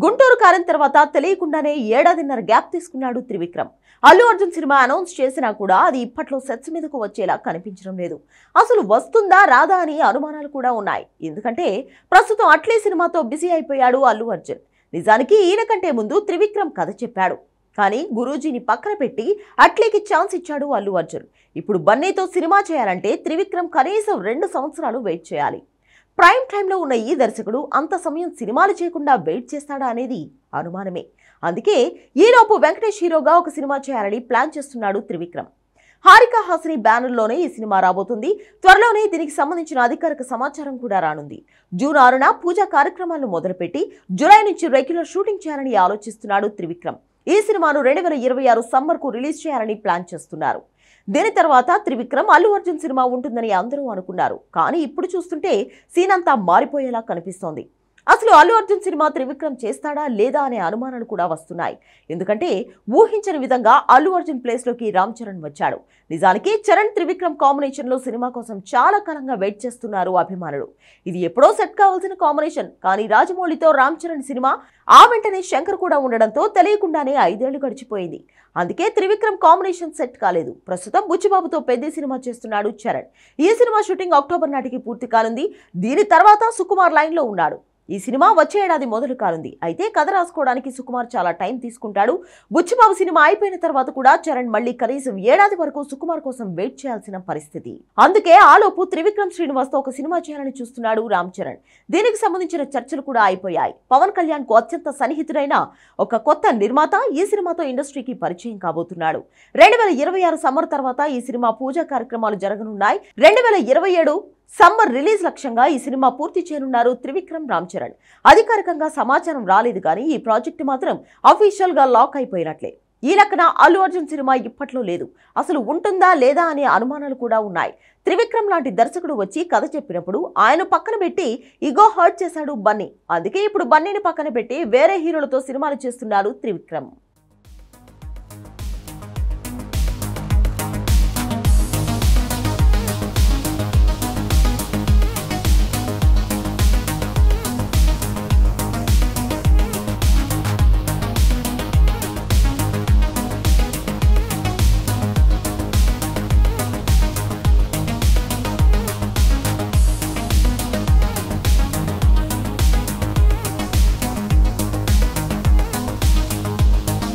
గుంటూరు కారం తర్వాత తెలియకుండానే ఏడాదిన్నర గ్యాప్ తీసుకున్నాడు త్రివిక్రమ్. అల్లు అర్జున్ సినిమా అనౌన్స్ చేసినా కూడా అది ఇప్పట్లో సెట్స్ మీదకు వచ్చేలా కనిపించడం లేదు. అసలు వస్తుందా రాదా అని అనుమానాలు కూడా ఉన్నాయి. ఎందుకంటే ప్రస్తుతం అట్లీ సినిమాతో బిజీ అయిపోయాడు అల్లు అర్జున్. నిజానికి ఈయన కంటే ముందు త్రివిక్రమ్ కథ చెప్పాడు. కానీ గురూజీని పక్కన పెట్టి అట్లీకి ఛాన్స్ ఇచ్చాడు అల్లు అర్జున్. ఇప్పుడు బన్నీతో సినిమా చేయాలంటే త్రివిక్రమ్ కనీసం 2 సంవత్సరాలు వెయిట్ చేయాలి. ప్రైమ్ టైంలో ఉన్న ఈ దర్శకుడు అంత సమయం సినిమాలు చేయకుండా వెయిట్ చేస్తాడా అనేది అనుమానమే. అందుకే ఈలోపు వెంకటేష్ హీరోగా ఒక సినిమా చేయాలని ప్లాన్ చేస్తున్నాడు త్రివిక్రమ్. హారిక హాసిని బ్యానర్లోనే ఈ సినిమా రాబోతుంది. త్వరలోనే దీనికి సంబంధించిన అధికారిక సమాచారం కూడా రానుంది. జూన్ 6న పూజా కార్యక్రమాలను మొదలుపెట్టి జూలై నుంచి రెగ్యులర్ షూటింగ్ చేయాలని ఆలోచిస్తున్నాడు త్రివిక్రమ్. ఈ సినిమాను 2026 సమ్మర్కు రిలీజ్ చేయాలని ప్లాన్ చేస్తున్నారు. దీని తర్వాత త్రివిక్రమ్ అల్లు అర్జున్ సినిమా ఉంటుందని అందరూ అనుకున్నారు. కానీ ఇప్పుడు చూస్తుంటే సీన్ అంతా మారిపోయేలా కనిపిస్తోంది. అసలు అల్లు అర్జున్ సినిమా త్రివిక్రమ్ చేస్తాడా లేదా అనే అనుమానాలు కూడా వస్తున్నాయి. ఎందుకంటే ఊహించని విధంగా అల్లు అర్జున్ ప్లేస్లోకి రామ్ చరణ్ వచ్చాడు. నిజానికి చరణ్ త్రివిక్రమ్ కాంబినేషన్లో సినిమా కోసం చాలా కాలంగా వెయిట్ చేస్తున్నారు అభిమానులు. ఇది ఎప్పుడో సెట్ కావాల్సిన కాంబినేషన్. కానీ రాజమౌళితో రామ్ చరణ్ సినిమా, ఆ వెంటనే శంకర్ కూడా ఉండడంతో తెలియకుండానే 5 ఏళ్లు గడిచిపోయింది. అందుకే త్రివిక్రమ్ కాంబినేషన్ సెట్ కాలేదు. ప్రస్తుతం బుచ్చిబాబుతో పెద్ద సినిమా చేస్తున్నాడు చరణ్. ఈ సినిమా షూటింగ్ అక్టోబర్ నాటికి పూర్తి కానుంది. దీని తర్వాత సుకుమార్ లైన్లో ఉన్నాడు. ఈ సినిమా వచ్చే ఏడాది మొదలు కానుంది. అయితే కథ రాసుకోవడానికి సుకుమార్ చాలా టైం తీసుకుంటాడు. బుచ్చిబాబు సినిమా అయిపోయిన తర్వాత కూడా చరణ్ మళ్ళీ కనీసం ఏడాది వరకు సుకుమార్ కోసం వెయిట్ చేయాల్సిన పరిస్థితి. అందుకే ఆలోపు త్రివిక్రమ్ శ్రీనివాస్తో ఒక సినిమా చేయాలని చూస్తున్నాడు రామ్ చరణ్. దీనికి సంబంధించిన చర్చలు కూడా అయిపోయాయి. పవన్ కళ్యాణ్ కు అత్యంత సన్నిహితుడైన ఒక కొత్త నిర్మాత ఈ సినిమాతో ఇండస్ట్రీకి పరిచయం కాబోతున్నాడు. 2026 సమ్మర్ తర్వాత ఈ సినిమా పూజా కార్యక్రమాలు జరగనున్నాయి. 2027 సమ్మర్ రిలీజ్ లక్ష్యంగా ఈ సినిమా పూర్తి చేయనున్నారు త్రివిక్రమ్, రామ్ చరణ్. అధికారికంగా సమాచారం రాలేదు కానీ ఈ ప్రాజెక్ట్ మాత్రం అఫీషియల్ గా లాక్ అయిపోయినట్లే. ఈ లెక్కన అల్లు అర్జున్ సినిమా ఇప్పట్లో లేదు. అసలు ఉంటుందా లేదా అనే అనుమానాలు కూడా ఉన్నాయి. త్రివిక్రమ్ లాంటి దర్శకుడు వచ్చి కథ చెప్పినప్పుడు ఆయన పక్కన పెట్టి ఇగో హర్ట్ చేశాడు బన్నీ. అందుకే ఇప్పుడు బన్నీని పక్కన పెట్టి వేరే హీరోలతో సినిమాలు చేస్తున్నారు త్రివిక్రమ్.